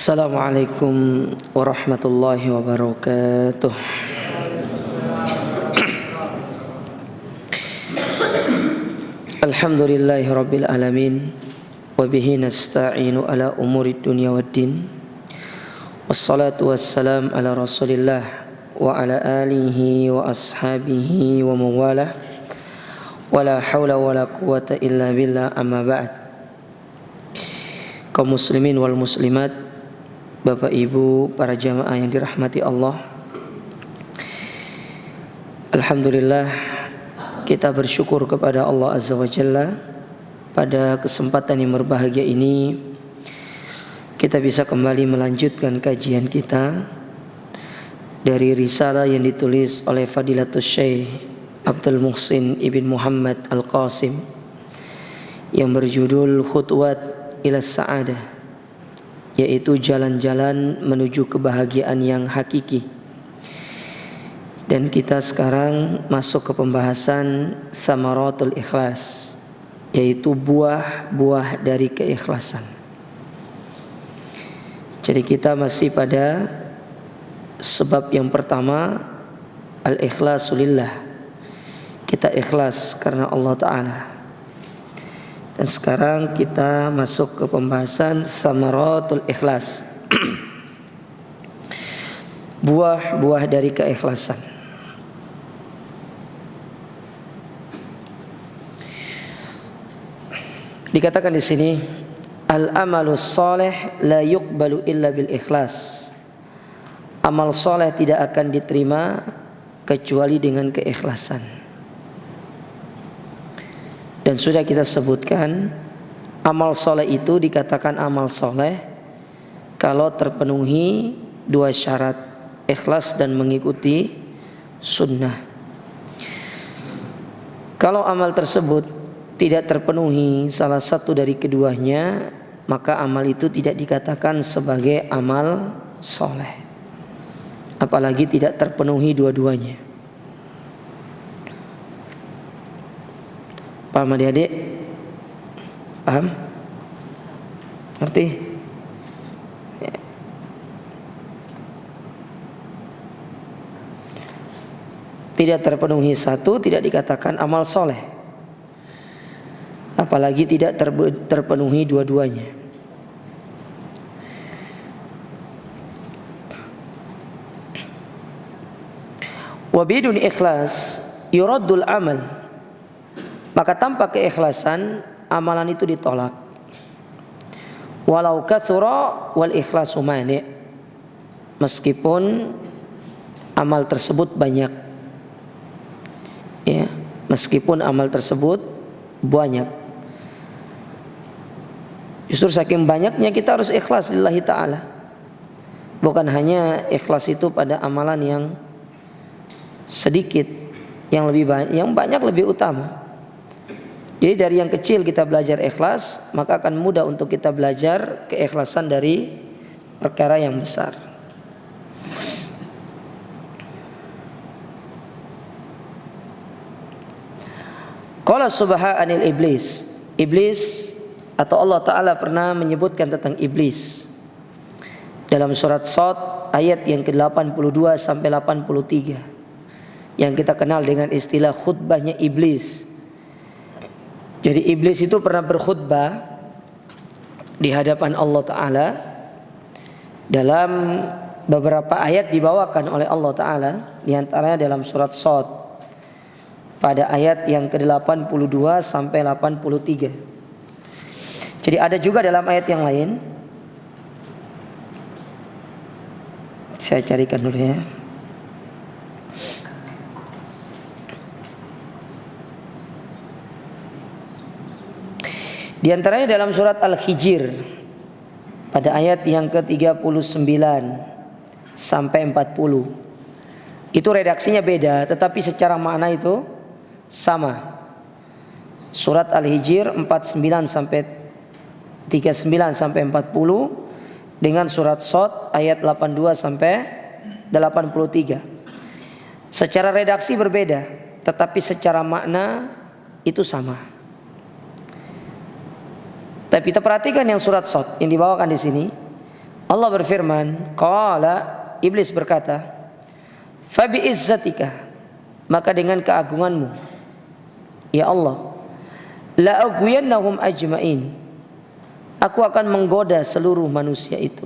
Assalamualaikum warahmatullahi wabarakatuh. Alhamdulillahi rabbil alamin. Wabihi nasta'inu ala umuri dunya waddin. Wassalatu wassalam ala rasulillah wa ala alihi wa ashabihi wa mawalah. Wala hawla wala quwata illa billah, amma ba'd. Kaum muslimin wal muslimat, Bapak Ibu, para jamaah yang dirahmati Allah, alhamdulillah kita bersyukur kepada Allah Azza wa Jalla. Pada kesempatan yang berbahagia ini kita bisa kembali melanjutkan kajian kita dari risalah yang ditulis oleh Fadilatul Syekh Abdul Muhsin Ibn Muhammad Al-Qasim yang berjudul Khutwat ila Sa'adah, yaitu jalan-jalan menuju kebahagiaan yang hakiki. Dan kita sekarang masuk ke pembahasan Samaratul Ikhlas, yaitu buah-buah dari keikhlasan. Jadi kita masih pada sebab yang pertama, al-ikhlasu lillah. Kita ikhlas karena Allah Ta'ala. Dan sekarang kita masuk ke pembahasan Samaratul Ikhlas, buah-buah dari keikhlasan. Dikatakan di sini, al-amalus salih la yuqbalu illa bil ikhlas. Amal saleh tidak akan diterima kecuali dengan keikhlasan. Dan sudah kita sebutkan, amal soleh itu dikatakan amal soleh kalau terpenuhi dua syarat, ikhlas dan mengikuti sunnah. Kalau amal tersebut tidak terpenuhi salah satu dari keduanya, maka amal itu tidak dikatakan sebagai amal soleh, apalagi tidak terpenuhi dua-duanya. Paham adik-adik? Paham? Ngerti? Ya. Tidak terpenuhi satu tidak dikatakan amal soleh, apalagi tidak terpenuhi dua-duanya. Wa bidun ikhlas yuraddul amal. Maka tanpa keikhlasan amalan itu ditolak. Walau katsura wal ikhlasu mani. Meskipun amal tersebut banyak. Ya, meskipun amal tersebut banyak. Justru saking banyaknya kita harus ikhlas lillahi ta'ala. Bukan hanya ikhlas itu pada amalan yang sedikit, yang lebih banyak, yang banyak lebih utama. Jadi dari yang kecil kita belajar ikhlas, maka akan mudah untuk kita belajar keikhlasan dari perkara yang besar. Qala subhanil iblis. Iblis atau Allah Ta'ala pernah menyebutkan tentang iblis dalam surat Shad ayat yang ke-82 sampai 83, yang kita kenal dengan istilah khutbahnya iblis. Jadi iblis itu pernah berkhutbah di hadapan Allah Ta'ala. Dalam beberapa ayat dibawakan oleh Allah Ta'ala, di antaranya dalam surat Shad pada ayat yang ke-82 sampai 83. Jadi ada juga dalam ayat yang lain. Saya carikan dulu ya. Di antaranya dalam surat Al-Hijr pada ayat yang ke-39 sampai 40. Itu redaksinya beda, tetapi secara makna itu sama. Surat Al-Hijr 49 sampai 39 sampai 40 dengan surat Shad ayat 82 sampai 83. Secara redaksi berbeda, tetapi secara makna itu sama. Tapi kita perhatikan yang surat Shad yang dibawakan di sini. Allah berfirman, qala, iblis berkata, fa bi izzatika, maka dengan keagunganmu ya Allah, la aghwiyannahum ajmain, aku akan menggoda seluruh manusia itu,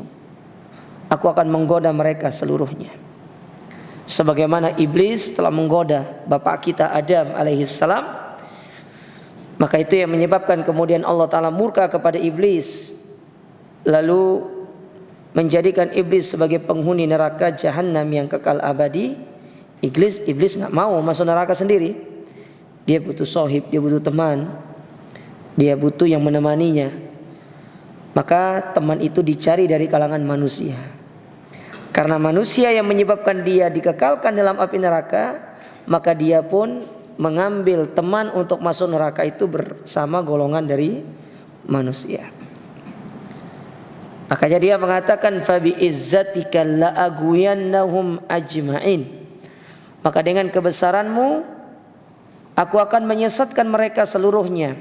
aku akan menggoda mereka seluruhnya. Sebagaimana iblis telah menggoda bapak kita Adam alaihissalam, maka itu yang menyebabkan kemudian Allah Ta'ala murka kepada iblis, lalu menjadikan iblis sebagai penghuni neraka Jahannam yang kekal abadi. Iblis nggak mau masuk neraka sendiri. Dia butuh sohib, dia butuh teman, dia butuh yang menemaninya. Maka teman itu dicari dari kalangan manusia. Karena manusia yang menyebabkan dia dikekalkan dalam api neraka, maka dia pun mengambil teman untuk masuk neraka itu bersama golongan dari manusia. Makanya dia mengatakan, fa bi izzatika la aghwiyannahum ajmain, maka dengan kebesaranmu aku akan menyesatkan mereka seluruhnya,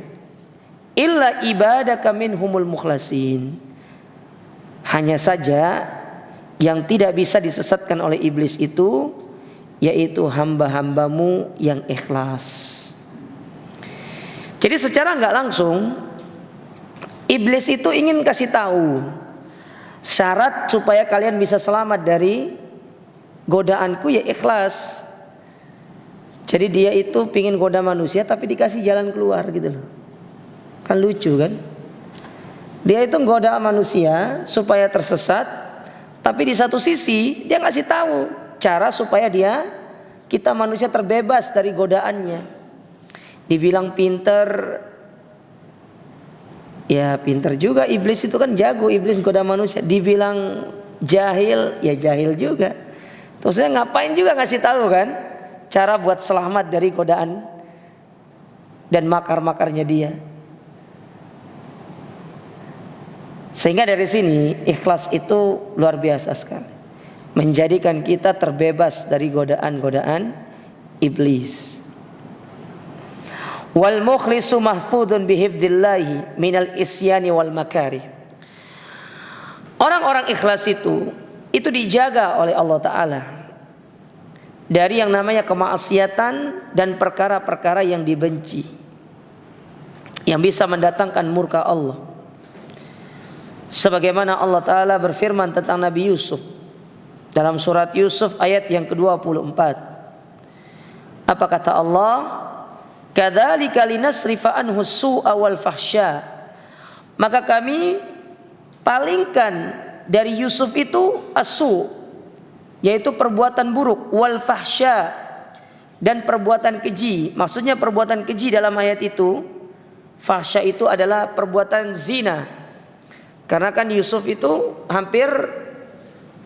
illa ibadaka minhumul mukhlasin, hanya saja yang tidak bisa disesatkan oleh iblis itu yaitu hamba-hambamu yang ikhlas. Jadi secara nggak langsung iblis itu ingin kasih tahu syarat supaya kalian bisa selamat dari godaanku ya ikhlas. Jadi dia itu pingin goda manusia tapi dikasih jalan keluar gitu loh. Kan lucu kan? Dia itu goda manusia supaya tersesat, tapi di satu sisi dia ngasih tahu cara supaya kita manusia terbebas dari godaannya. Dibilang pinter, ya pinter juga, iblis itu kan jago, iblis goda manusia. Dibilang jahil, ya jahil juga. Terusnya ngapain juga ngasih tahu kan cara buat selamat dari godaan dan makar-makarnya dia. Sehingga dari sini ikhlas itu luar biasa sekali, menjadikan kita terbebas dari godaan-godaan iblis. Wal mukhlisu mahfudun bihifdillahi minal isyani wal makari. Orang-orang ikhlas itu dijaga oleh Allah Ta'ala dari yang namanya kemaksiatan dan perkara-perkara yang dibenci, yang bisa mendatangkan murka Allah. Sebagaimana Allah Ta'ala berfirman tentang Nabi Yusuf dalam surat Yusuf ayat yang ke-24. Apa kata Allah? Kadzalika linasrifa anhu su'a wal fahsya. Maka kami palingkan dari Yusuf itu as-su', yaitu perbuatan buruk, wal fahsya, dan perbuatan keji. Maksudnya perbuatan keji dalam ayat itu, fahsya itu adalah perbuatan zina. Karena kan Yusuf itu hampir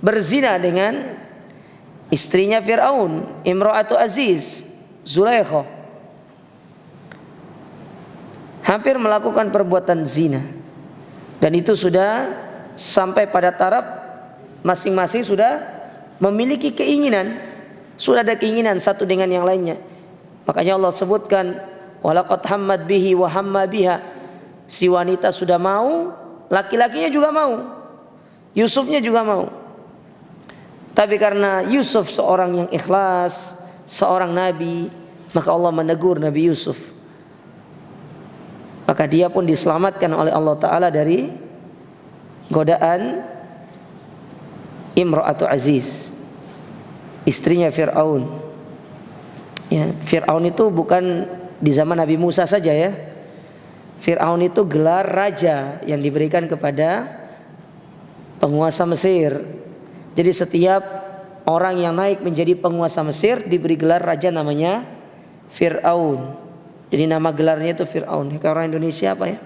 berzina dengan istrinya Fir'aun, Imra'atu Aziz, Zulaikha. Hampir melakukan perbuatan zina. Dan itu sudah sampai pada taraf masing-masing sudah memiliki keinginan, sudah ada keinginan satu dengan yang lainnya. Makanya Allah sebutkan, walaqad hammad bihi wa hamma biha. Si wanita sudah mau, laki-lakinya juga mau, Yusufnya juga mau. Tapi karena Yusuf seorang yang ikhlas, seorang nabi, maka Allah menegur Nabi Yusuf. Maka dia pun diselamatkan oleh Allah Ta'ala dari godaan Imra'atu Aziz, istrinya Fir'aun. Ya, Fir'aun itu bukan di zaman Nabi Musa saja ya. Fir'aun itu gelar raja yang diberikan kepada penguasa Mesir. Jadi setiap orang yang naik menjadi penguasa Mesir diberi gelar raja namanya Fir'aun. Jadi nama gelarnya itu Fir'aun. Kalau orang Indonesia apa ya?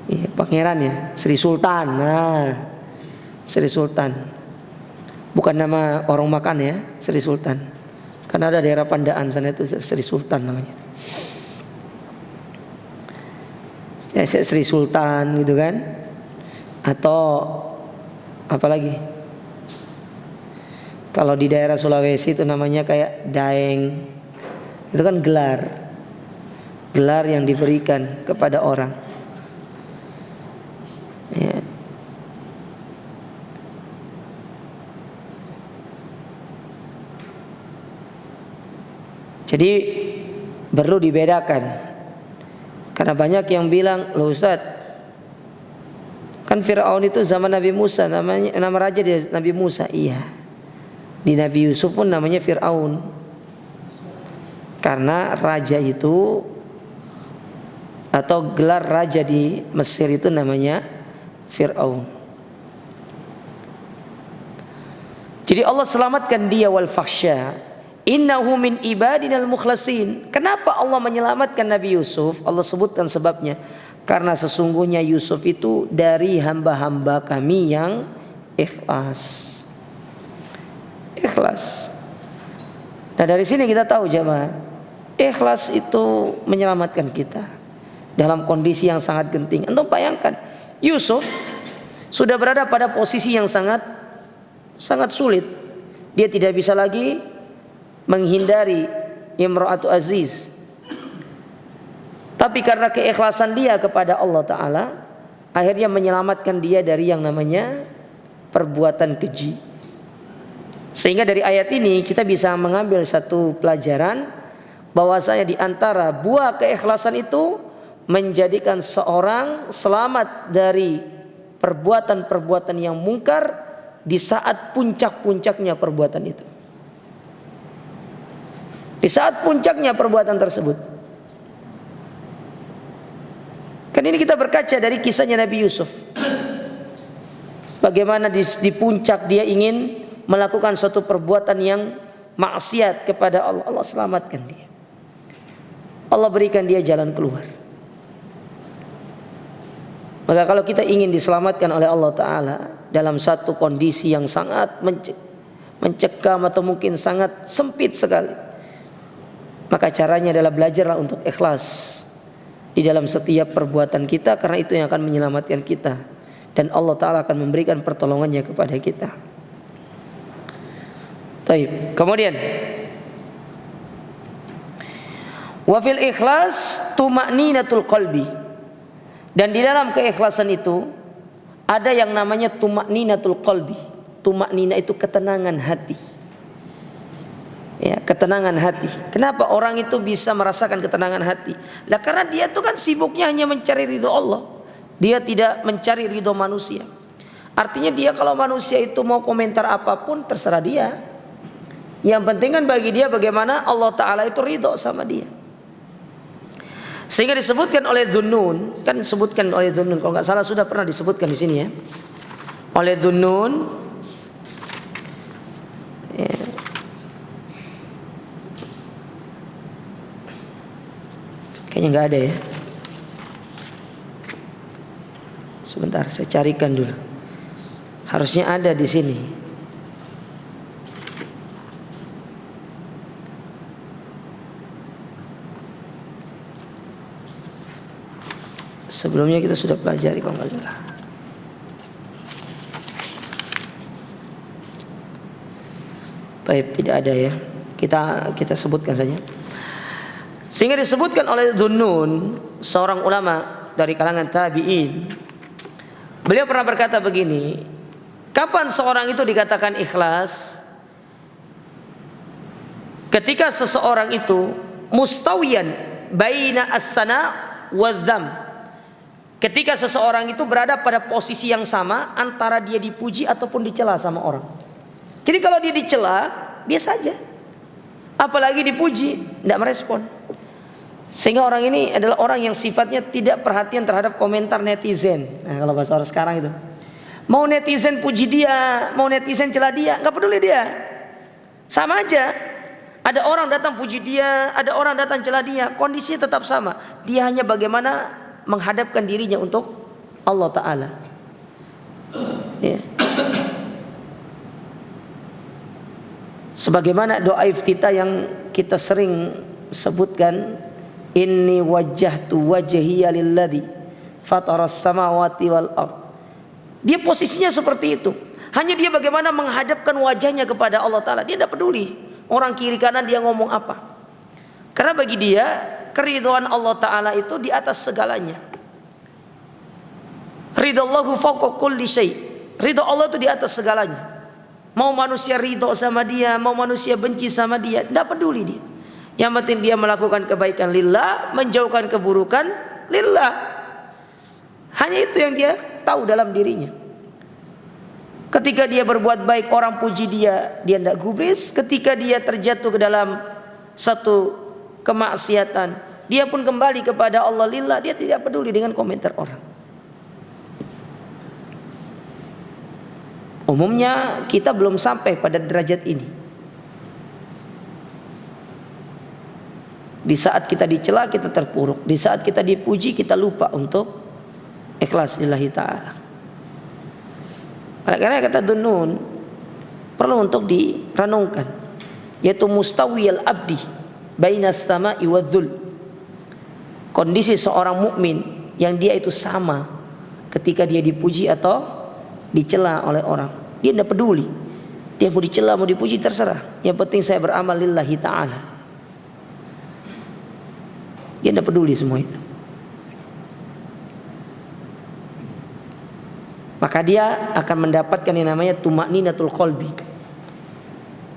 Iya, pangeran ya, Sri Sultan. Nah, Sri Sultan. Bukan nama orang makan ya, Sri Sultan. Karena ada daerah Pandaan sana itu Sri Sultan namanya. Sri Sultan gitu kan, atau apa lagi? Kalau di daerah Sulawesi itu namanya kayak Daeng, itu kan gelar yang diberikan kepada orang. Ya. Jadi perlu dibedakan. Karena banyak yang bilang, loh Ustaz, kan Fir'aun itu zaman Nabi Musa, nama raja dia Nabi Musa. Iya. Di Nabi Yusuf pun namanya Fir'aun. Karena raja itu atau gelar raja di Mesir itu namanya Fir'aun. Jadi Allah selamatkan dia wal fakhsya. Innahu min ibadinal mukhlasin. Kenapa Allah menyelamatkan Nabi Yusuf? Allah sebutkan sebabnya. Karena sesungguhnya Yusuf itu dari hamba-hamba kami yang ikhlas. Ikhlas. Nah dari sini kita tahu jemaah, ikhlas itu menyelamatkan kita dalam kondisi yang sangat genting. Antum bayangkan, Yusuf sudah berada pada posisi yang sangat sulit. Dia tidak bisa lagi menghindari Imra'atu Aziz. Tapi karena keikhlasan dia kepada Allah Ta'ala, akhirnya menyelamatkan dia dari yang namanya perbuatan keji. Sehingga dari ayat ini kita bisa mengambil satu pelajaran, bahwasanya di antara buah keikhlasan itu menjadikan seorang selamat dari perbuatan-perbuatan yang mungkar di saat puncak-puncaknya perbuatan itu. Di saat puncaknya perbuatan tersebut. Kan ini kita berkaca dari kisahnya Nabi Yusuf. Bagaimana di puncak dia ingin melakukan suatu perbuatan yang maksiat kepada Allah. Allah selamatkan dia. Allah berikan dia jalan keluar. Maka kalau kita ingin diselamatkan oleh Allah Ta'ala dalam satu kondisi yang sangat mencekam atau mungkin sangat sempit sekali, maka caranya adalah belajarlah untuk ikhlas di dalam setiap perbuatan kita, karena itu yang akan menyelamatkan kita dan Allah Ta'ala akan memberikan pertolongannya kepada kita. Baik. Kemudian wa fil ikhlas tuma'ninatul qalbi. Dan di dalam keikhlasan itu ada yang namanya tuma'ninatul qalbi. Tuma'nina itu ketenangan hati. Ya, ketenangan hati. Kenapa orang itu bisa merasakan ketenangan hati? Lah karena dia tuh kan sibuknya hanya mencari ridho Allah. Dia tidak mencari ridho manusia. Artinya dia kalau manusia itu mau komentar apapun terserah dia. Yang penting kan bagi dia bagaimana Allah Ta'ala itu ridho sama dia. Sehingga disebutkan oleh Dhunnun, kan disebutkan oleh Dhunnun, kalau nggak salah sudah pernah disebutkan di sini ya, oleh Dhunnun. Ya. Kayaknya nggak ada ya. Sebentar, saya carikan dulu. Harusnya ada di sini. Sebelumnya kita sudah pelajari kalau nggak salah. Taib tidak ada ya. Kita sebutkan saja. Sehingga disebutkan oleh Dhunnun, seorang ulama dari kalangan tabi'in. Beliau pernah berkata begini, kapan seorang itu dikatakan ikhlas? Ketika seseorang itu mustawiyan baina as-sana wa dzam. Ketika seseorang itu berada pada posisi yang sama antara dia dipuji ataupun dicela sama orang. Jadi kalau dia dicela, biasa aja. Apalagi dipuji, tidak merespon. Sehingga orang ini adalah orang yang sifatnya tidak perhatian terhadap komentar netizen. Nah, kalau bahasa orang sekarang itu, mau netizen puji dia, mau netizen cela dia, nggak peduli dia. Sama aja. Ada orang datang puji dia, ada orang datang cela dia, kondisinya tetap sama. Dia hanya bagaimana menghadapkan dirinya untuk Allah Ta'ala. Ya. Sebagaimana doa iftitah yang kita sering sebutkan, inni wajjahtu wajhiya lilladzi fataras samawati wal ardh. Dia posisinya seperti itu. Hanya dia bagaimana menghadapkan wajahnya kepada Allah Ta'ala. Dia tidak peduli orang kiri kanan dia ngomong apa. Karena bagi dia keridhaan Allah Ta'ala itu di atas segalanya. Ridallahu fawqa kulli syai'. Ridha Allah itu di atas segalanya. Mau manusia ridho sama dia, mau manusia benci sama dia, tidak peduli dia. Yang penting dia melakukan kebaikan lillah, menjauhkan keburukan lillah. Hanya itu yang dia tahu dalam dirinya. Ketika dia berbuat baik, orang puji dia, dia tidak gubris. Ketika dia terjatuh ke dalam satu kemaksiatan, dia pun kembali kepada Allah lillah. Dia tidak peduli dengan komentar orang. Umumnya kita belum sampai pada derajat ini. Di saat kita dicela, kita terpuruk. Di saat kita dipuji, kita lupa untuk ikhlas lillahi ta'ala. Karena kata Dunun perlu untuk direnungkan, yaitu mustawiyal abdi bainas sama'i wadzul. Kondisi seorang mukmin yang dia itu sama ketika dia dipuji atau dicela oleh orang. Dia tidak peduli. Dia mau dicela mau dipuji terserah. Yang penting saya beramal lillahi ta'ala. Dia tidak peduli semua itu. Maka dia akan mendapatkan yang namanya tuma'ninatul qalbi,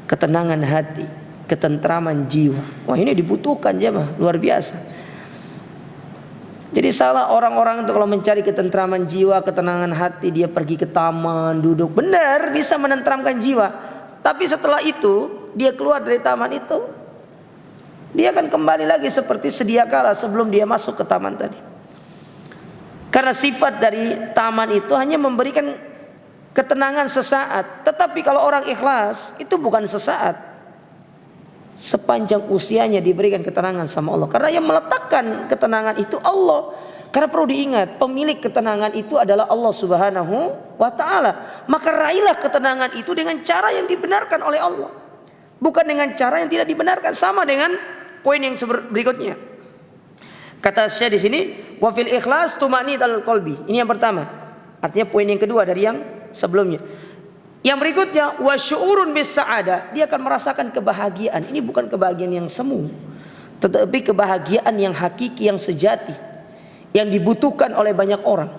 ketenangan hati, ketentraman jiwa. Wah, ini dibutuhkan jemaah, luar biasa. Jadi salah orang-orang itu kalau mencari ketentraman jiwa, ketenangan hati, dia pergi ke taman, duduk. Benar, bisa menenteramkan jiwa. Tapi setelah itu, dia keluar dari taman itu, dia akan kembali lagi seperti sedia kala sebelum dia masuk ke taman tadi. Karena sifat dari taman itu hanya memberikan ketenangan sesaat. Tetapi kalau orang ikhlas, itu bukan sesaat. Sepanjang usianya diberikan ketenangan sama Allah. Karena yang meletakkan ketenangan itu Allah. Karena perlu diingat, pemilik ketenangan itu adalah Allah Subhanahu wa ta'ala. Maka raihlah ketenangan itu dengan cara yang dibenarkan oleh Allah, bukan dengan cara yang tidak dibenarkan. Sama dengan poin yang berikutnya. Kata Syekh di sini, wa fil ikhlas tuma'ninatul qalbi. Ini yang pertama. Artinya poin yang kedua dari yang sebelumnya. Yang berikutnya, wa syu'urun bis sa'ada. Dia akan merasakan kebahagiaan. Ini bukan kebahagiaan yang semu, tetapi kebahagiaan yang hakiki, yang sejati, yang dibutuhkan oleh banyak orang.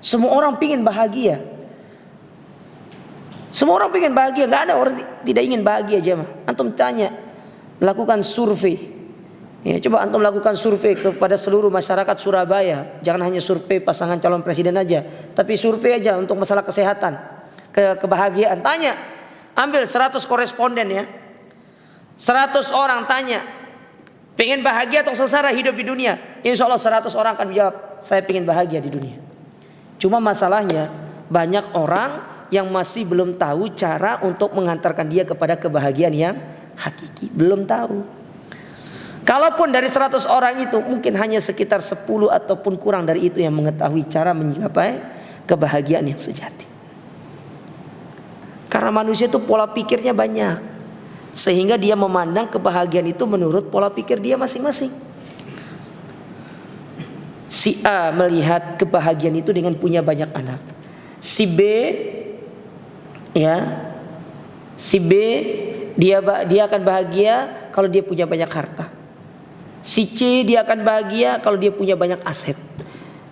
Semua orang ingin bahagia. Semua orang ingin bahagia. Enggak ada orang tidak ingin bahagia jemaah. Antum tanya, lakukan survei. Ya, coba antum lakukan survei kepada seluruh masyarakat Surabaya. Jangan hanya survei pasangan calon presiden aja, tapi survei aja untuk masalah kesehatan, kebahagiaan. Tanya, ambil 100 koresponden ya, 100 orang tanya, pengen bahagia atau sengsara hidup di dunia? Insya Allah 100 orang akan menjawab, saya pengen bahagia di dunia. Cuma masalahnya banyak orang yang masih belum tahu cara untuk mengantarkan dia kepada kebahagiaan yang hakiki. Belum tahu. Kalaupun dari 100 orang itu mungkin hanya sekitar 10 ataupun kurang dari itu yang mengetahui cara mencapai kebahagiaan yang sejati. Karena manusia itu pola pikirnya banyak, sehingga dia memandang kebahagiaan itu menurut pola pikir dia masing-masing. Si A melihat kebahagiaan itu dengan punya banyak anak. Si B dia akan bahagia kalau dia punya banyak harta. Si C dia akan bahagia kalau dia punya banyak aset.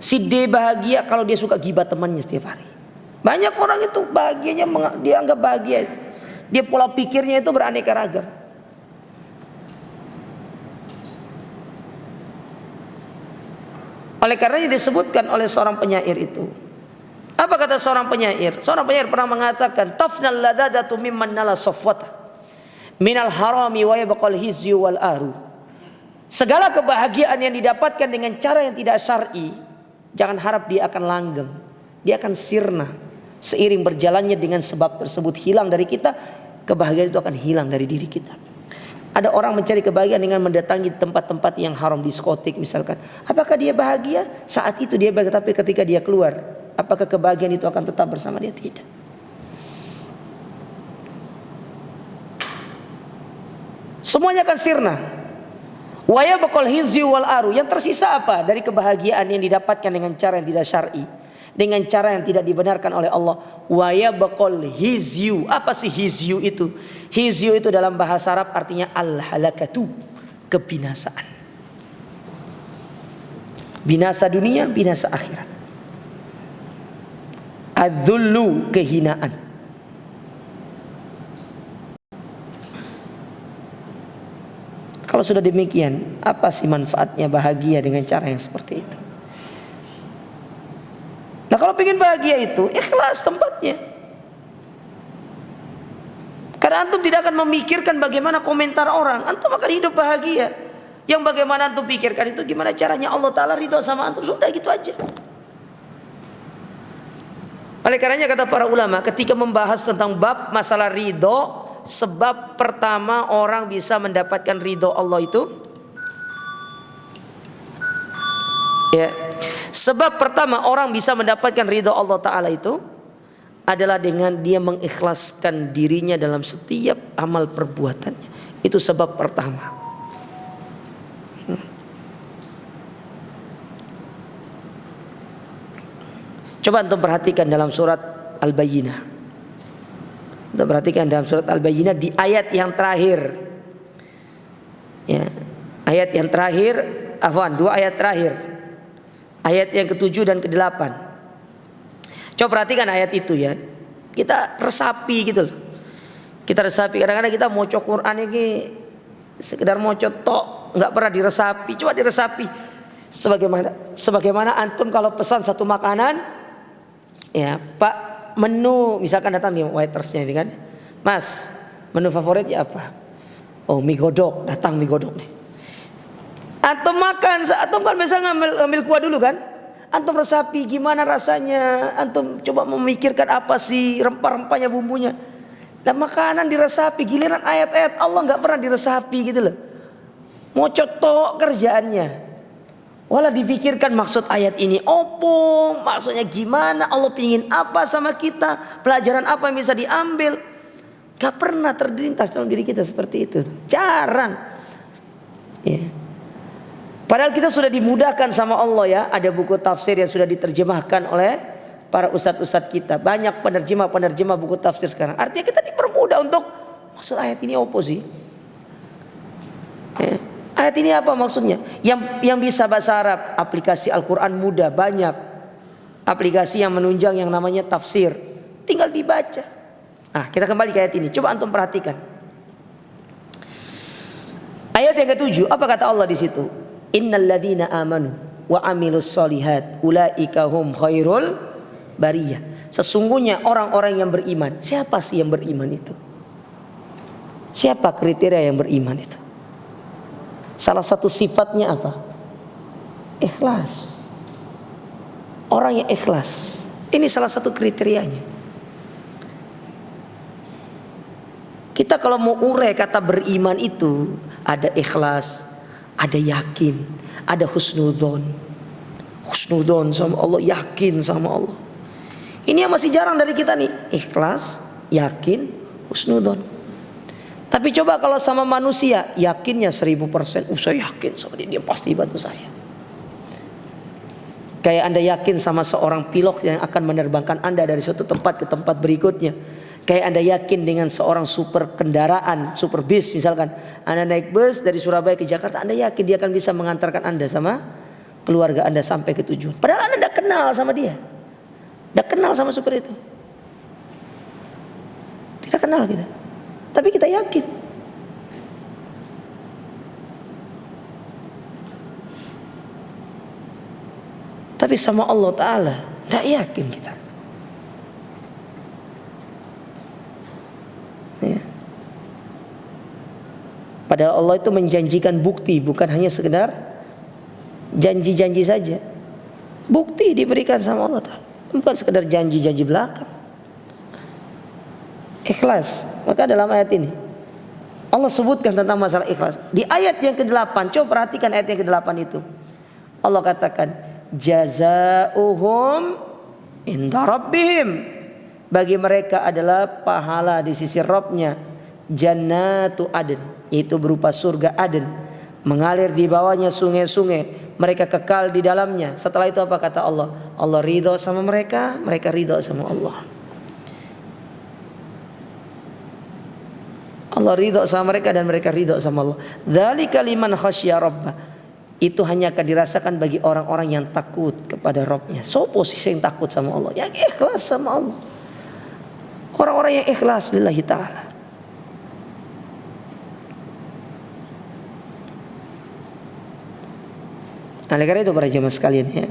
Si D bahagia kalau dia suka gibah temannya setiap hari. Banyak orang itu bahagianya dia anggap bahagia. Dia pola pikirnya itu beraneka ragam. Oleh karenanya disebutkan oleh seorang penyair itu. Apa kata seorang penyair? Seorang penyair pernah mengatakan, tafnal ladadatu mimman nala safwata minal harami wa yabqal hizyu wal aru. Segala kebahagiaan yang didapatkan dengan cara yang tidak syar'i, jangan harap dia akan langgeng. Dia akan sirna. Seiring berjalannya dengan sebab tersebut hilang dari kita, kebahagiaan itu akan hilang dari diri kita. Ada orang mencari kebahagiaan dengan mendatangi tempat-tempat yang haram, diskotik misalkan. Apakah dia bahagia? Saat itu dia bahagia, tapi ketika dia keluar, apakah kebahagiaan itu akan tetap bersama dia? Tidak. Semuanya akan sirna. Wa yabqal hizyu wal aru. Yang tersisa apa dari kebahagiaan yang didapatkan dengan cara yang tidak syar'i, dengan cara yang tidak dibenarkan oleh Allah? Wa yabqal hizyu. Apa sih hizyu itu? Hizyu itu dalam bahasa Arab artinya al-halakatu, kebinasaan. Binasa dunia, binasa akhirat. Adzullu, kehinaan. Kalau sudah demikian, apa sih manfaatnya bahagia dengan cara yang seperti itu? Nah, kalau ingin bahagia itu ikhlas tempatnya. Karena antum tidak akan memikirkan bagaimana komentar orang, antum akan hidup bahagia. Yang bagaimana antum pikirkan itu gimana caranya Allah Ta'ala ridho sama antum, sudah gitu aja. Oleh karenanya kata para ulama, ketika membahas tentang bab masalah ridho, sebab pertama orang bisa mendapatkan ridho Allah itu, ya, sebab pertama orang bisa mendapatkan ridho Allah Ta'ala itu adalah dengan dia mengikhlaskan dirinya dalam setiap amal perbuatannya. Itu sebab pertama. Coba antum perhatikan dalam surat Al-Bayyinah. Antum perhatikan dalam surat Al-Bayyinah di ayat yang terakhir. Ya, ayat yang terakhir, dua ayat terakhir. Ayat yang ke-7 dan ke-8. Coba perhatikan ayat itu ya. Kita resapi gitu loh. Kita resapi, kadang-kadang kita mocok Quran ini sekedar mocok tok, enggak pernah diresapi. Coba diresapi. Sebagaimana antum kalau pesan satu makanan, ya, Pak, menu misalkan datang nih waitersnya ini kan, Mas, menu favoritnya apa? Oh, mie godok, datang mie godok nih. Antum makan, antum kan biasa ngambil kuah dulu kan? Antum resapi gimana rasanya, antum coba memikirkan apa sih rempah-rempahnya, bumbunya. Dan makanan diresapi, giliran ayat-ayat Allah nggak pernah diresapi gitu loh. Mocot tok kerjaannya. Walau dipikirkan maksud ayat ini opo, maksudnya gimana, Allah pingin apa sama kita, pelajaran apa yang bisa diambil. Gak pernah terlintas dalam diri kita seperti itu, jarang ya. Padahal kita sudah dimudahkan sama Allah ya. Ada buku tafsir yang sudah diterjemahkan oleh para ustadz-ustadz kita. Banyak penerjemah buku tafsir sekarang. Artinya kita dipermudah untuk maksud ayat ini opo sih ya. Ayat ini apa maksudnya? Yang bisa bahasa Arab, aplikasi Al-Quran mudah, banyak aplikasi yang menunjang yang namanya tafsir, tinggal dibaca. Nah, kita kembali ke ayat ini. Coba antum perhatikan. Ayat yang ke-7, apa kata Allah di situ? Innal ladzina amanu wa amilus solihat ulaika hum khairul bariyah. Sesungguhnya orang-orang yang beriman. Siapa sih yang beriman itu? Siapa kriteria yang beriman itu? Salah satu sifatnya apa? Ikhlas. Orang yang ikhlas. Ini salah satu kriterianya. Kita kalau mau urai kata beriman itu ada ikhlas, ada yakin, ada husnudzon. Husnudzon sama Allah, yakin sama Allah. Ini yang masih jarang dari kita nih. Ikhlas, yakin, husnudzon. Tapi coba kalau sama manusia, yakinnya 1000%. Saya yakin sama dia pasti bantu saya. Kayak Anda yakin sama seorang pilot yang akan menerbangkan Anda dari suatu tempat ke tempat berikutnya. Kayak Anda yakin dengan seorang super kendaraan, super bis misalkan. Anda naik bus dari Surabaya ke Jakarta, Anda yakin dia akan bisa mengantarkan Anda sama keluarga Anda sampai ke tujuan. Padahal Anda tidak kenal sama dia. Tidak kenal sama super itu. Tidak kenal kita. Tapi kita yakin. Tapi sama Allah Ta'ala tidak yakin kita ya. Padahal Allah itu menjanjikan bukti, bukan hanya sekedar janji-janji saja. Bukti diberikan sama Allah Ta'ala, bukan sekedar janji-janji belakang. Ikhlas. Maka dalam ayat ini Allah sebutkan tentang masalah ikhlas. Di ayat yang ke-8, coba perhatikan ayat yang ke-8 itu. Allah katakan jazaohum inda rabbihim, bagi mereka adalah pahala di sisi Rabbnya, jannatu adn, yaitu berupa surga Aden, mengalir di bawahnya sungai-sungai, mereka kekal di dalamnya. Setelah itu apa kata Allah? Allah ridho sama mereka, mereka ridho sama Allah. Allah ridho sama mereka dan mereka ridho sama Allah. Dzalika liman khasyya rabbah. Itu hanya akan dirasakan bagi orang-orang yang takut kepada Rabbnya. So posisi yang takut sama Allah, yang ikhlas sama Allah. Orang-orang yang ikhlas lillahi ta'ala. Oleh karena itu para jemaah sekalian ya,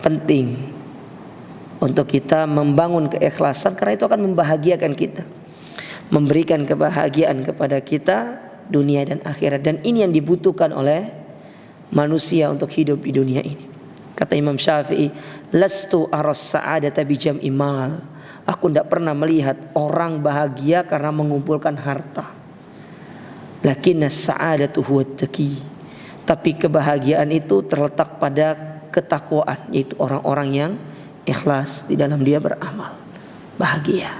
penting untuk kita membangun keikhlasan, karena itu akan membahagiakan kita, memberikan kebahagiaan kepada kita dunia dan akhirat, dan ini yang dibutuhkan oleh manusia untuk hidup di dunia ini. Kata Imam Syafi'i, lastu aras sa'adata bijam'i mal. Aku tidak pernah melihat orang bahagia karena mengumpulkan harta. Lakinnas sa'adatu huwa taqi. Tapi kebahagiaan itu terletak pada ketakwaan, yaitu orang-orang yang ikhlas di dalam dia beramal. Bahagia.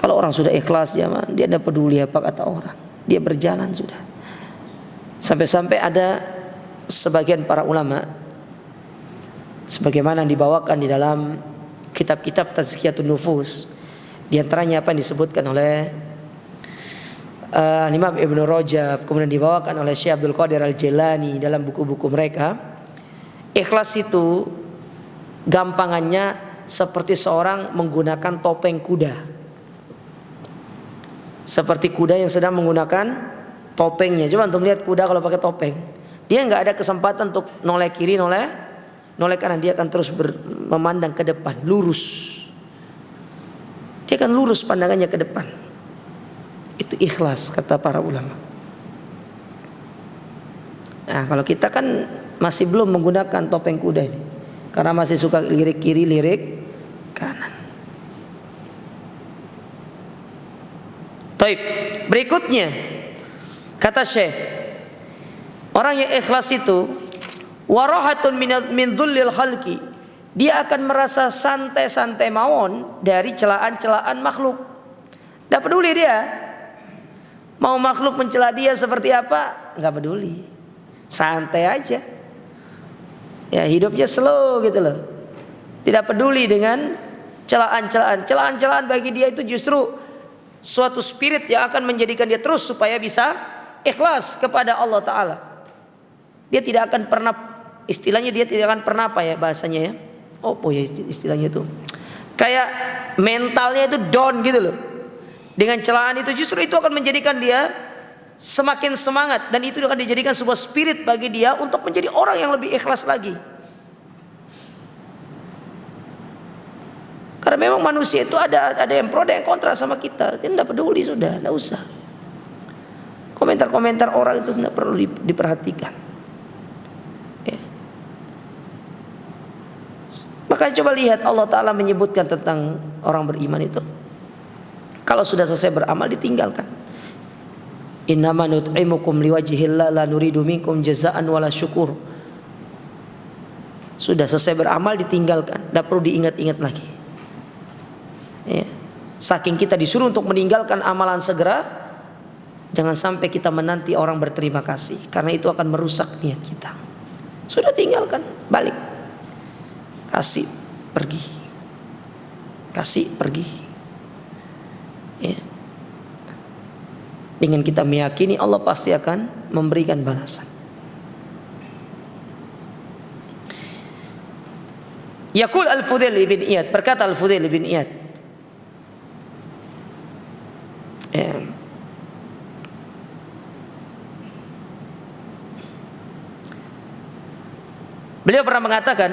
Kalau orang sudah ikhlas dia tidak peduli apa kata orang. Dia berjalan sudah. Sampai-sampai ada sebagian para ulama, sebagaimana dibawakan di dalam kitab-kitab Tazkiyatun Nufus, di antaranya apa yang disebutkan oleh Imam Ibnu Rajab, kemudian dibawakan oleh Syekh Abdul Qadir Al-Jilani dalam buku-buku mereka. Ikhlas itu gampangannya seperti seorang menggunakan topeng kuda. Seperti kuda yang sedang menggunakan topengnya. Coba untuk lihat kuda kalau pakai topeng, dia nggak ada kesempatan untuk noleh kiri, noleh kanan. Dia akan terus memandang ke depan, lurus. Dia akan lurus pandangannya ke depan. Itu ikhlas kata para ulama. Nah, kalau kita kan masih belum menggunakan topeng kuda ini, karena masih suka lirik kiri, lirik kanan. Taib. Berikutnya kata Syekh, orang yang ikhlas itu warahatun min dhullil khalqi, dia akan merasa santai-santai mawon dari celaan-celaan makhluk. Tidak peduli dia mau makhluk mencela dia seperti apa, nggak peduli, santai aja. Ya, hidupnya slow gitu loh. Tidak peduli dengan celaan-celaan. Celaan-celaan bagi dia itu justru suatu spirit yang akan menjadikan dia terus supaya bisa ikhlas kepada Allah Ta'ala. Dia tidak akan pernah, istilahnya dia tidak akan pernah apa ya bahasanya ya, ya istilahnya itu, kayak mentalnya itu down gitu loh. Dengan celaan itu justru itu akan menjadikan dia semakin semangat, dan itu akan dijadikan sebuah spirit bagi dia untuk menjadi orang yang lebih ikhlas lagi. Karena memang manusia itu ada yang pro, ada yang kontra sama kita. Dia tidak peduli sudah, tidak usah. Komentar-komentar orang itu tidak perlu diperhatikan. Ya. Makanya coba lihat Allah Ta'ala menyebutkan tentang orang beriman itu, kalau sudah selesai beramal ditinggalkan. Innama nut'imukum liwajhillah la nuridu minkum jazaan wala syukur. Sudah selesai beramal ditinggalkan, tidak perlu diingat-ingat lagi. Ya. Saking kita disuruh untuk meninggalkan amalan segera, jangan sampai kita menanti orang berterima kasih, karena itu akan merusak niat kita. Sudah tinggalkan, balik, kasih, pergi, kasih, pergi. Ya. Dengan kita meyakini Allah pasti akan memberikan balasan. Yaqul Al-Fudail ibn Iyad, berkata Al-Fudail ibn Iyad, beliau pernah mengatakan,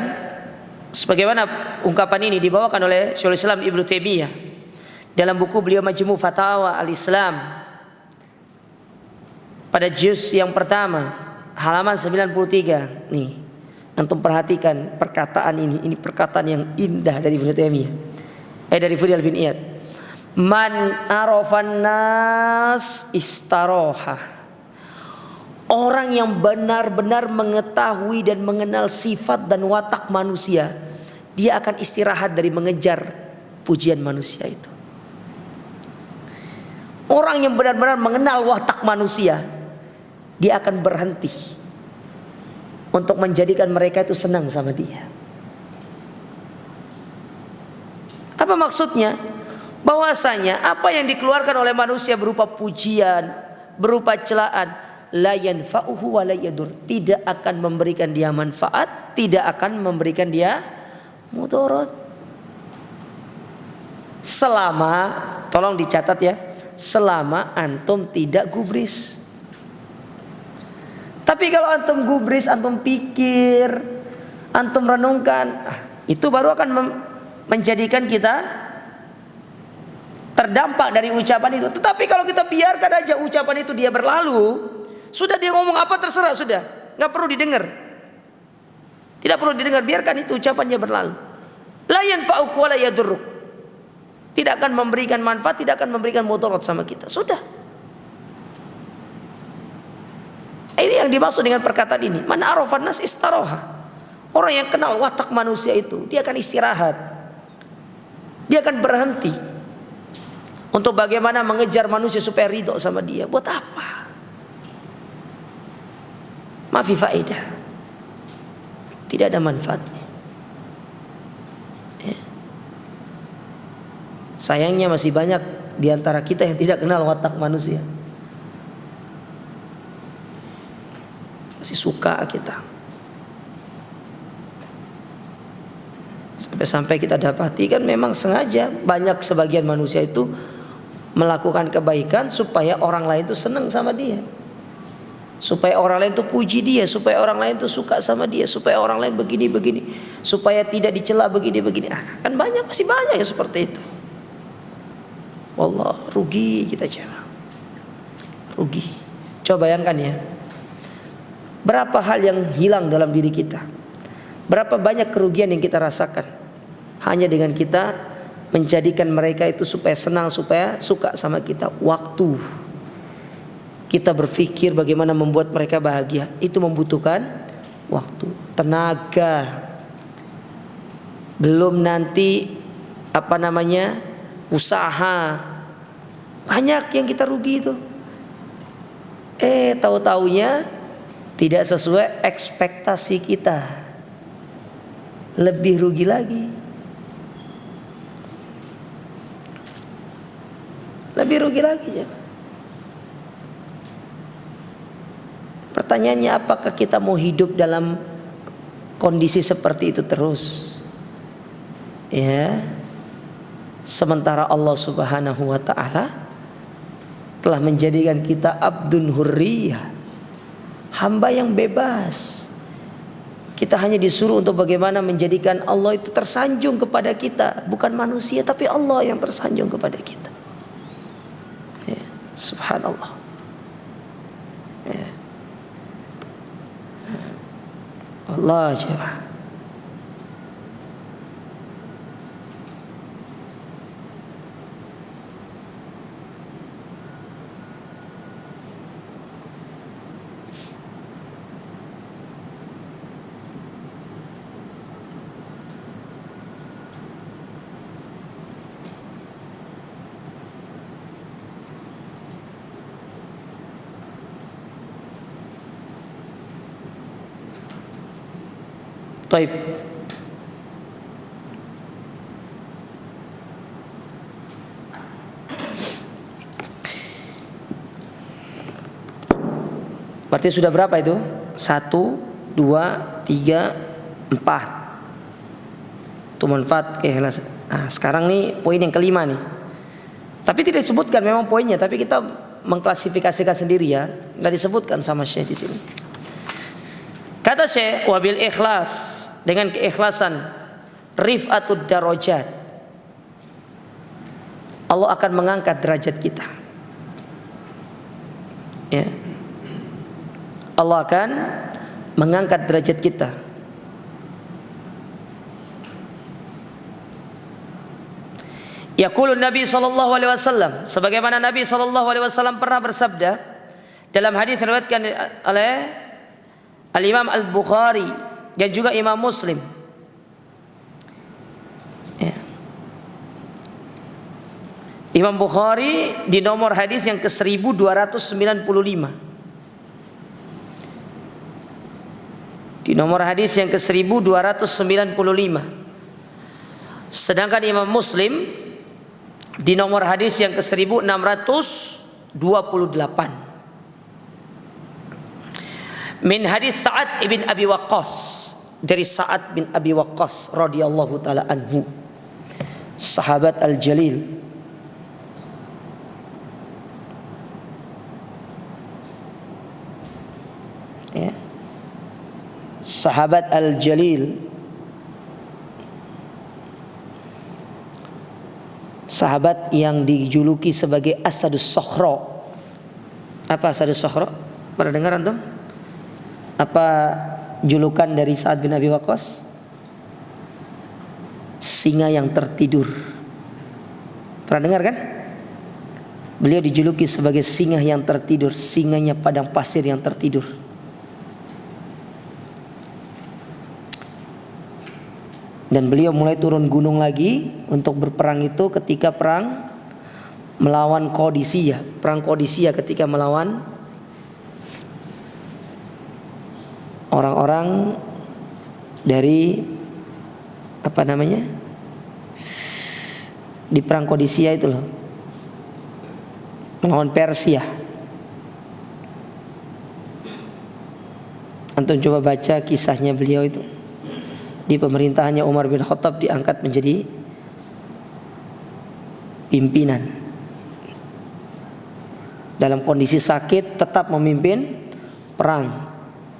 sebagaimana ungkapan ini dibawakan oleh Syekhul Islam Ibnu Taimiyah dalam buku beliau Majmu' Fatawa Al-Islam pada juz yang pertama halaman 93. Nih, antum perhatikan perkataan ini perkataan yang indah dari Ibnu Taimiyah, dari Fudail bin Iyad. Man arafan nas istaroha. Orang yang benar-benar mengetahui dan mengenal sifat dan watak manusia, dia akan istirahat dari mengejar pujian manusia itu. Orang yang benar-benar mengenal watak manusia, dia akan berhenti untuk menjadikan mereka itu senang sama dia. Apa maksudnya? Bahwasanya apa yang dikeluarkan oleh manusia berupa pujian, berupa celaan, la yanfa'uhu wa la yadur, tidak akan memberikan dia manfaat, tidak akan memberikan dia mudarat. Selama, tolong dicatat ya, selama antum tidak gubris. Tapi kalau antum gubris, antum pikir, antum renungkan, itu baru akan menjadikan kita terdampak dari ucapan itu. Tetapi kalau kita biarkan aja ucapan itu dia berlalu, sudah dia ngomong apa terserah, sudah nggak perlu didengar, tidak perlu didengar, biarkan itu ucapannya berlalu. La yanfa'uk wa la yadurruk, tidak akan memberikan manfaat, tidak akan memberikan mudarat sama kita, sudah. Ini yang dimaksud dengan perkataan ini. Man arafan nas istaroha. Orang yang kenal watak manusia itu, dia akan istirahat, dia akan berhenti untuk bagaimana mengejar manusia supaya ridho sama dia. Buat apa? Mafi faedah, tidak ada manfaatnya. Ya. Sayangnya masih banyak di antara kita yang tidak kenal watak manusia. Masih suka kita. Sampai-sampai kita dapati kan memang sengaja banyak sebagian manusia itu melakukan kebaikan supaya orang lain itu senang sama dia, supaya orang lain itu puji dia, supaya orang lain itu suka sama dia, supaya orang lain begini-begini, supaya tidak dicela begini-begini. Kan banyak, masih banyak yang seperti itu. Wallah, rugi kita coba. Rugi. Coba bayangkan ya, berapa hal yang hilang dalam diri kita, berapa banyak kerugian yang kita rasakan hanya dengan kita menjadikan mereka itu supaya senang, supaya suka sama kita. Waktu kita berpikir bagaimana membuat mereka bahagia, itu membutuhkan waktu, tenaga, belum nanti usaha. Banyak yang kita rugi itu. Tahu-taunya tidak sesuai ekspektasi kita, lebih rugi lagi. Lebih rugi lagi ya. Pertanyaannya, apakah kita mau hidup dalam kondisi seperti itu terus? Ya. Sementara Allah Subhanahu wa taala telah menjadikan kita abdun hurriyah, hamba yang bebas. Kita hanya disuruh untuk bagaimana menjadikan Allah itu tersanjung kepada kita, bukan manusia tapi Allah yang tersanjung kepada kita. Ya, subhanallah. Ya. Allah jalla. Taib. Berarti sudah berapa itu? 1, 2, 3, 4. Itu manfaat keikhlasan. Nah, sekarang nih poin yang kelima nih. Tapi tidak disebutkan memang poinnya, tapi kita mengklasifikasikan sendiri ya. Nggak disebutkan sama Syekh di sini. Kata Syekh, wabil ikhlas, dengan keikhlasan, rif'atud darajat, Allah akan mengangkat derajat kita. Ya. Allah akan mengangkat derajat kita. Yaqulu Nabi sallallahu alaihi wasallam, sebagaimana Nabi sallallahu alaihi wasallam pernah bersabda dalam hadis diriwayatkan oleh Al-Imam Al-Bukhari dan juga Imam Muslim. Ya. Imam Bukhari di nomor hadis yang ke-1295. Di nomor hadis yang ke-1295. Sedangkan Imam Muslim di nomor hadis yang ke-1628. Min hadis Sa'ad ibn Abi Waqqas, dari Sa'ad bin Abi Waqqas radhiyallahu taala anhu, sahabat al-jalil. sahabat Al-Jalil, sahabat yang dijuluki sebagai Asadus Sokhra. Apa Asadus Sokhra? Pernah dengar antum? Apa julukan dari Sa'ad bin Abi Waqqas? Singa yang tertidur. Pernah dengar kan? Beliau dijuluki sebagai singa yang tertidur, singanya padang pasir yang tertidur. Dan beliau mulai turun gunung lagi untuk berperang itu ketika perang melawan Qadisiyah. Perang Qadisiyah ketika melawan orang-orang dari apa namanya? Di perang Qadisiyah itu loh. Melawan Persia. Antum coba baca kisahnya beliau itu. Di pemerintahannya Umar bin Khattab diangkat menjadi pimpinan. Dalam kondisi sakit tetap memimpin perang.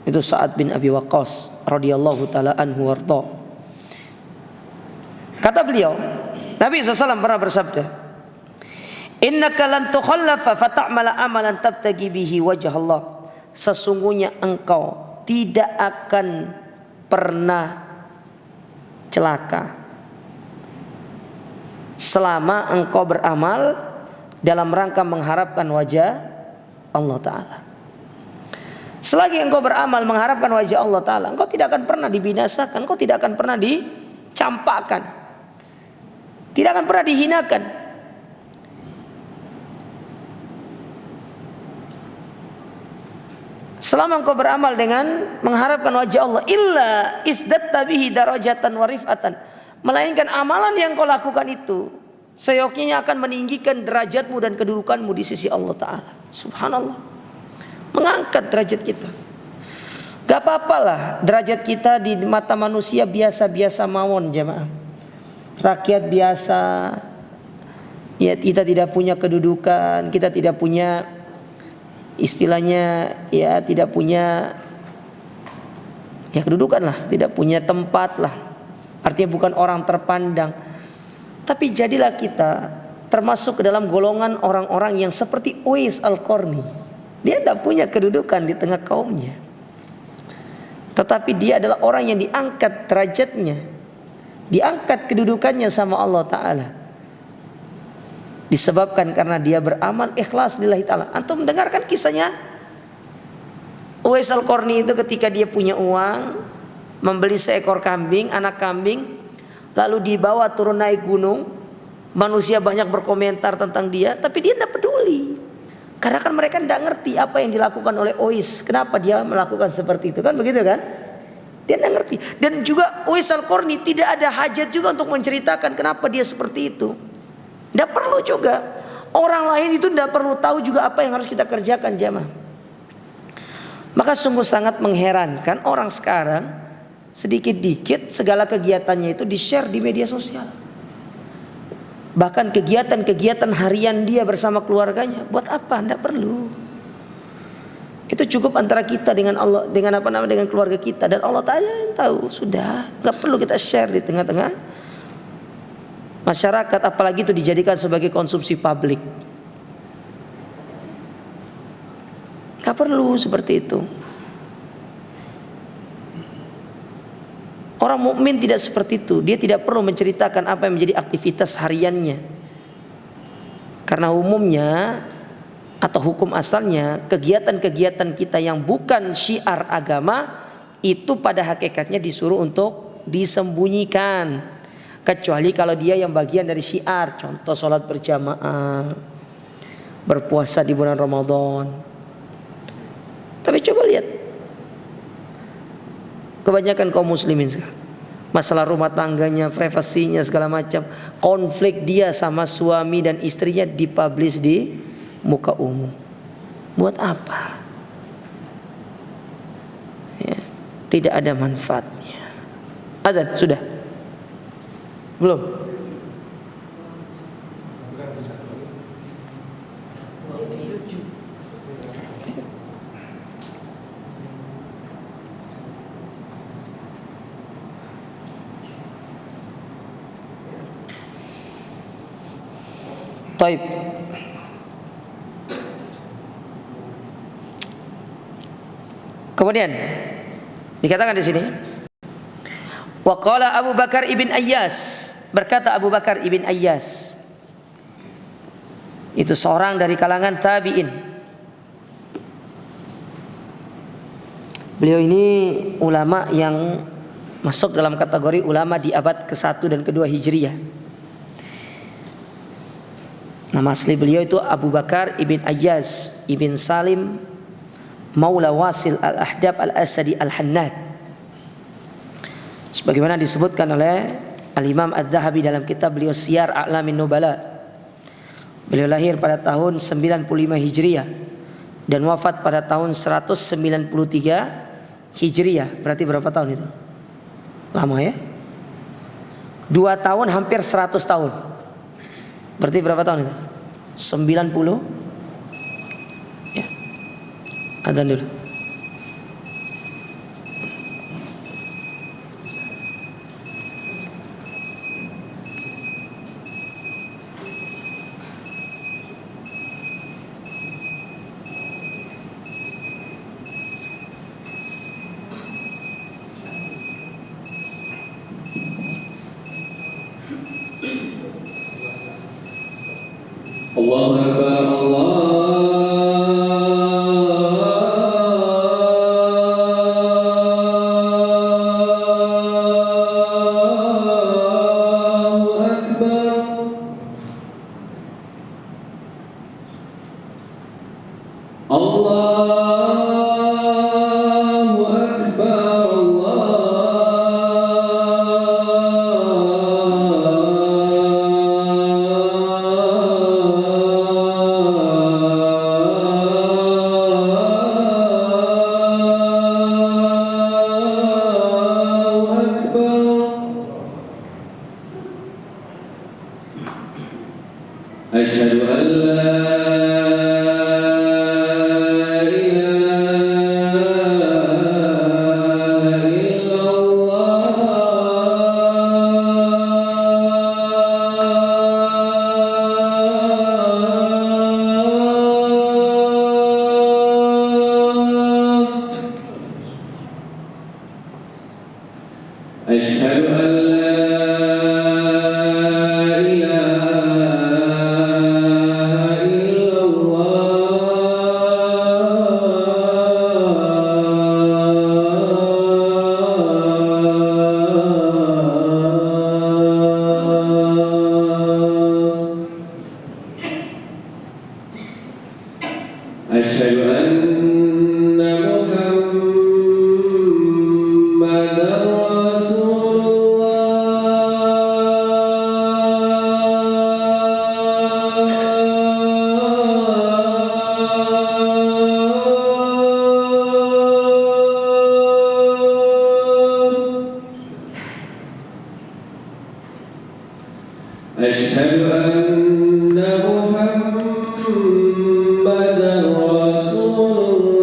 Itu Sa'ad bin Abi Waqqas radhiyallahu taala anhu warda. Kata beliau, Nabi SAW pernah bersabda, innaka lan tukhallafa fata'mala amalan tabtagi bihi wajh Allah. Sesungguhnya engkau tidak akan pernah celaka selama engkau beramal dalam rangka mengharapkan wajah Allah Ta'ala. Selagi engkau beramal mengharapkan wajah Allah Ta'ala, engkau tidak akan pernah dibinasakan, engkau tidak akan pernah dicampakkan, tidak akan pernah dihinakan. Selama engkau beramal dengan mengharapkan wajah Allah, illa isdatta bihi darajatan wa rifatan, melainkan amalan yang kau lakukan itu seyogyanya akan meninggikan derajatmu dan kedudukanmu di sisi Allah Ta'ala. Subhanallah, mengangkat derajat kita. Gak apa-apalah derajat kita di mata manusia biasa-biasa mawon jemaah, rakyat biasa. Ya, kita tidak punya kedudukan, kita tidak punya istilahnya ya tidak punya ya kedudukan lah, tidak punya tempat lah, artinya bukan orang terpandang. Tapi jadilah kita termasuk ke dalam golongan orang-orang yang seperti Uwais Al-Qarni. Dia tidak punya kedudukan di tengah kaumnya, tetapi dia adalah orang yang diangkat derajatnya, diangkat kedudukannya sama Allah Ta'ala, disebabkan karena dia beramal ikhlas lillahi ta'ala. Antum mendengarkan kisahnya Uwais Al-Qarni itu ketika dia punya uang, membeli seekor kambing, anak kambing, lalu dibawa turun naik gunung. Manusia banyak berkomentar tentang dia, tapi dia tidak peduli, karena kan mereka tidak ngerti apa yang dilakukan oleh Uwais. Kenapa dia melakukan seperti itu, kan begitu kan? Dia tidak ngerti. Dan juga Uwais Al-Qarni tidak ada hajat juga untuk menceritakan kenapa dia seperti itu. Tidak perlu juga. Orang lain itu tidak perlu tahu juga apa yang harus kita kerjakan jamaah. Maka sungguh sangat mengherankan orang sekarang, sedikit-dikit segala kegiatannya itu di-share di media sosial. Bahkan kegiatan-kegiatan harian dia bersama keluarganya, buat apa? Tidak perlu. Itu cukup antara kita dengan Allah, dengan dengan keluarga kita, dan Allah Ta'ala yang tahu. Sudah, tidak perlu kita share di tengah-tengah masyarakat, apalagi itu dijadikan sebagai konsumsi publik. Gak perlu seperti itu. Orang mukmin tidak seperti itu. Dia tidak perlu menceritakan apa yang menjadi aktivitas hariannya, karena umumnya atau hukum asalnya kegiatan-kegiatan kita yang bukan syiar agama itu pada hakikatnya disuruh untuk disembunyikan. Kecuali kalau dia yang bagian dari syiar, contoh sholat berjamaah, berpuasa di bulan Ramadan. Tapi coba lihat kebanyakan kaum muslimin sekarang, masalah rumah tangganya, privasinya, segala macam, konflik dia sama suami dan istrinya dipublish di muka umum. Buat apa? Ya, tidak ada manfaatnya. Ada sudah. Belum. Taib. Kemudian dikatakan di sini, wa qala Abu Bakar ibn Ayyas, berkata Abu Bakar ibn Ayyas, itu seorang dari kalangan tabi'in. Beliau ini ulama yang masuk dalam kategori ulama di abad ke-1 dan ke-2 Hijriyah. Nama asli beliau itu Abu Bakar ibn Ayyas ibn Salim Maula Wasil al-Ahdab al-Asadi al-Hannad, sebagaimana disebutkan oleh Al-Imam Adz-Dzahabi dalam kitab beliau Siyar A'lamin Nubala. Beliau lahir pada tahun 95 Hijriah dan wafat pada tahun 193 Hijriah. Berarti berapa tahun itu? Lama ya? 2 tahun hampir 100 tahun. Berarti berapa tahun itu? 90. Ya. Adzan dulu. Allahu Akbar, Asyhadu an la Rasulullah.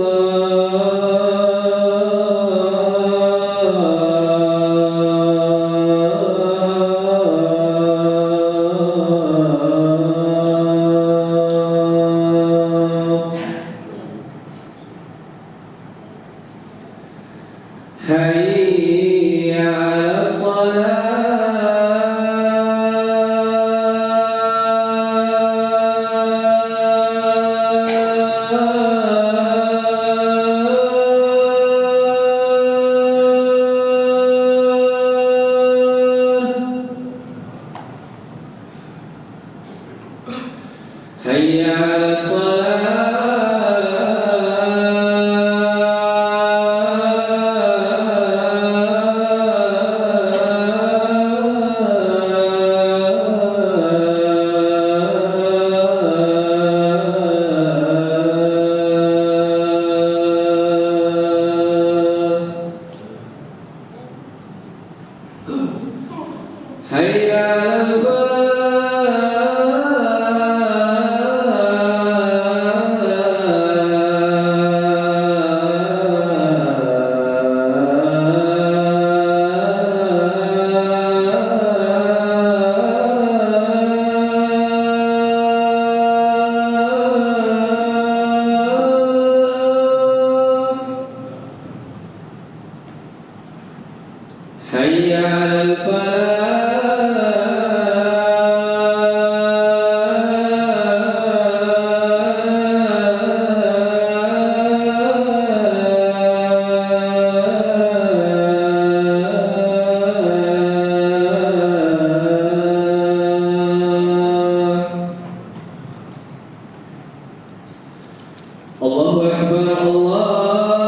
Allahu Akbar, Allahu Akbar.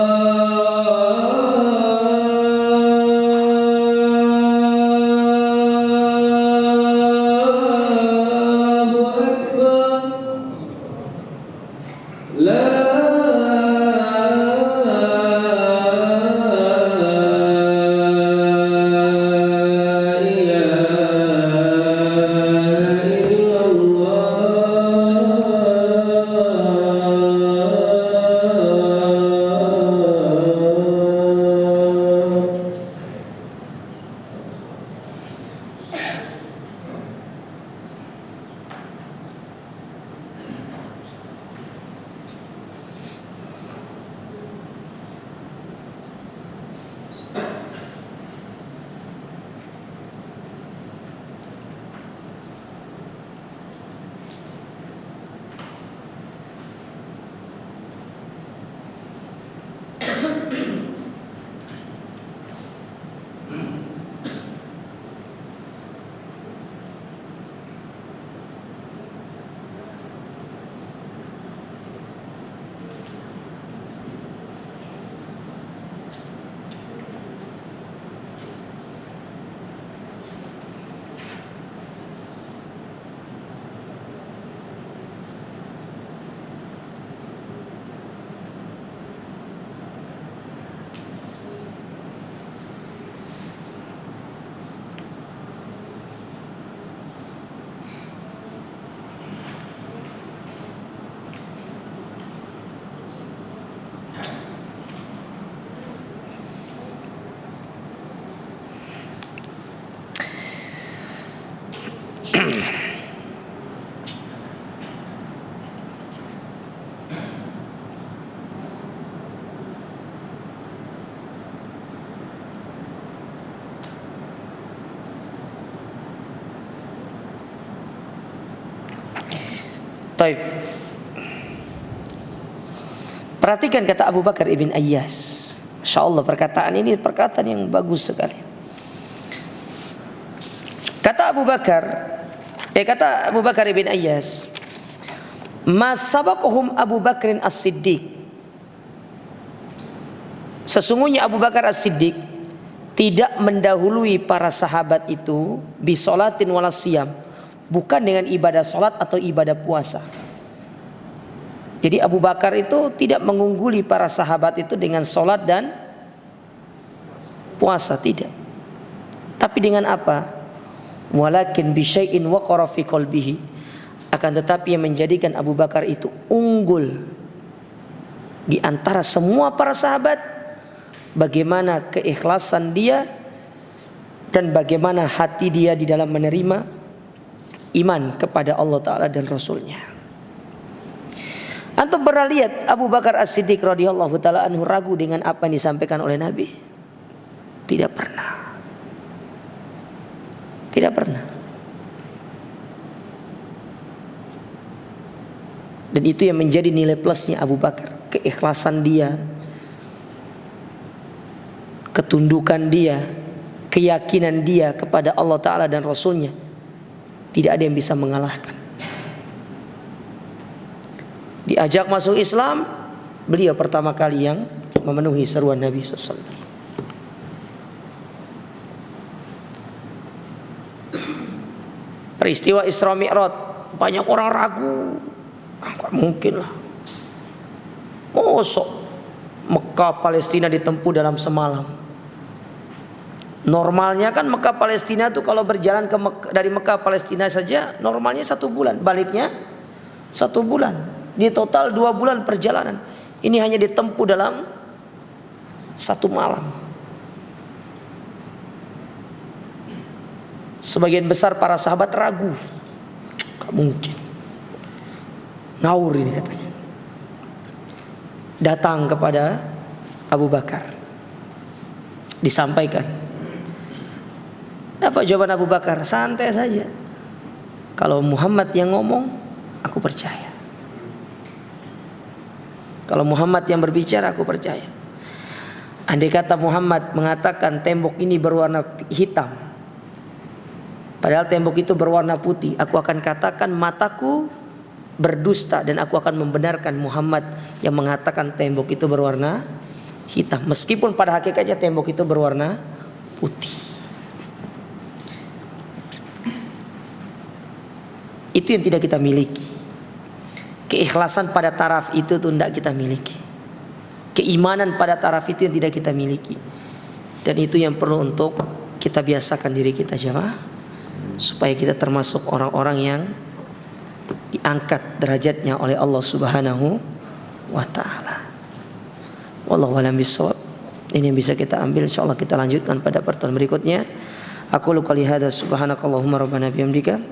La Taib. Perhatikan kata Abu Bakar ibn Ayyas. Masya Allah, perkataan ini perkataan yang bagus sekali. Kata Abu Bakar ibn Ayyas, "Ma sabaqahum Abu Bakrin as-Siddiq." Sesungguhnya Abu Bakar as-Siddiq tidak mendahului para sahabat itu bisolatin wala siyam, bukan dengan ibadah salat atau ibadah puasa. Jadi Abu Bakar itu tidak mengungguli para sahabat itu dengan salat dan puasa, tidak. Tapi dengan apa? Walakin bi syai'in waqara fi qalbihi. Akan tetapi yang menjadikan Abu Bakar itu unggul di antara semua para sahabat, bagaimana keikhlasan dia dan bagaimana hati dia di dalam menerima iman kepada Allah Ta'ala dan Rasulnya. Antum pernah lihat Abu Bakar As-Siddiq radhiyallahu ta'ala anhu ragu dengan apa yang disampaikan oleh Nabi? Tidak pernah. Tidak pernah. Dan itu yang menjadi nilai plusnya Abu Bakar, keikhlasan dia, ketundukan dia, keyakinan dia kepada Allah Ta'ala dan Rasulnya. Tidak ada yang bisa mengalahkan. Diajak masuk Islam, beliau pertama kali yang memenuhi seruan Nabi SAW. Peristiwa Isra Mi'raj, banyak orang ragu. Gak mungkin lah. Mosok Mekah Palestina ditempuh dalam semalam. Normalnya kan Mekah Palestina tuh kalau berjalan dari Mekah Palestina saja normalnya 1 bulan, baliknya 1 bulan. Di total 2 bulan perjalanan. Ini hanya ditempuh dalam 1 malam. Sebagian besar para sahabat ragu. Gak mungkin. Ngawur ini katanya. Datang kepada Abu Bakar. Disampaikan. Apa jawaban Abu Bakar? Santai saja. Kalau Muhammad yang ngomong, aku percaya. Kalau Muhammad yang berbicara, aku percaya. Andai kata Muhammad mengatakan tembok ini berwarna hitam, padahal tembok itu berwarna putih, aku akan katakan mataku berdusta dan aku akan membenarkan Muhammad yang mengatakan tembok itu berwarna hitam, meskipun pada hakikatnya tembok itu berwarna putih. Itu yang tidak kita miliki. Keikhlasan pada taraf itu tuh tidak kita miliki. Keimanan pada taraf itu yang tidak kita miliki. Dan itu yang perlu untuk kita biasakan diri kita jemaah, supaya kita termasuk orang-orang yang diangkat derajatnya oleh Allah Subhanahu wa taala. Wallahu a'lam bishawab. Ini yang bisa kita ambil, insyaallah kita lanjutkan pada pertemuan berikutnya. Aku qouli hadza subhanakallahumma rabbana bihamdika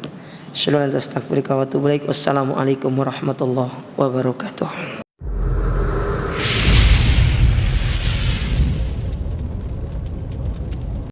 asyhadu an la ilaha illa anta astaghfiruka wa atubu ilaik. Wassalamualaikum warahmatullahi wabarakatuh.